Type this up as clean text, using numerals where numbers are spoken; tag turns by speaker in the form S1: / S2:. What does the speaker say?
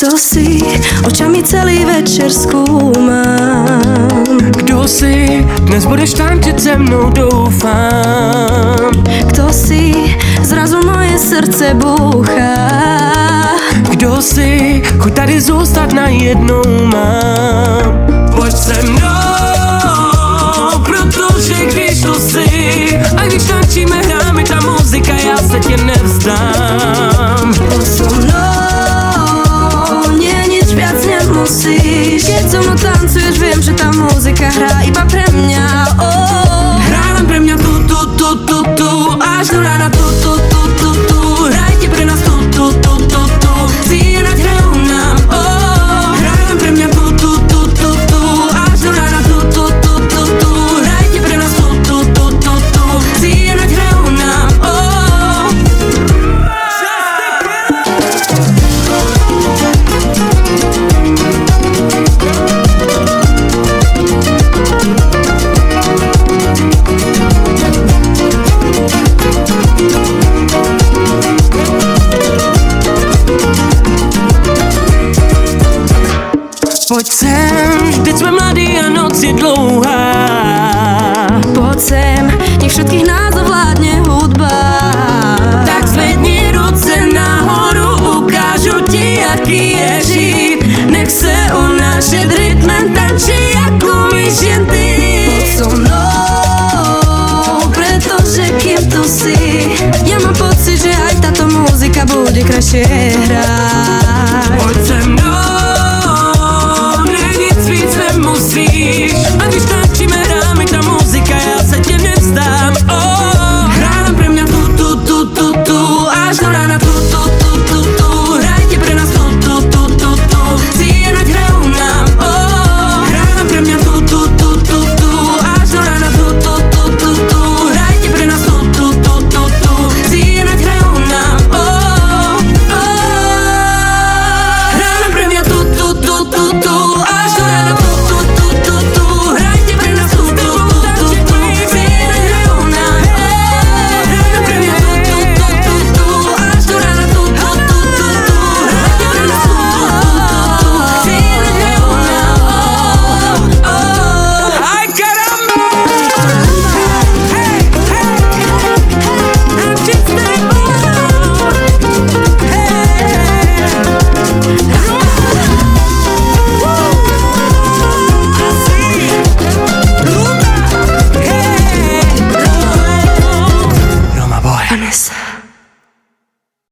S1: Kto si, očami celý večer skúmam.
S2: Kdo si, dnes budeš tančiť se mnou, doufám.
S1: Kto si, zrazu moje srdce búcha.
S2: Kdo si, chuť tady zůstat najednou mám. Pojď se mnou, protože když tu si, a když tančíme, hráme ta muzika, já se tě nevzdám.
S1: Poď so mnou, nie nič viac nemusíš. Keď so mnou tancuješ, viem, že tá muzika hrá iba pre mňa.
S2: Hrá len pre mňa tu, až do rána tu. Hrajte pre nás tu. Zírať hrajú nám, hrá len pre mňa tu, až do rána tu. Hrajte pre nás tu. Zírať hrajú nám, Pojď sem, vždyť jsme mladí a noc je dlouhá.
S1: Poď sem, nech všetkých nás ovládne hudba.
S2: Tak zvedni ruce nahoru, ukážu ti, jaký je žít. Nech se unášet rytmem, tančí jako myš jen ty.
S1: Poď so mnou, pretože kým tu si, ja mám pocit, že aj táto muzika bude krajšie hrať.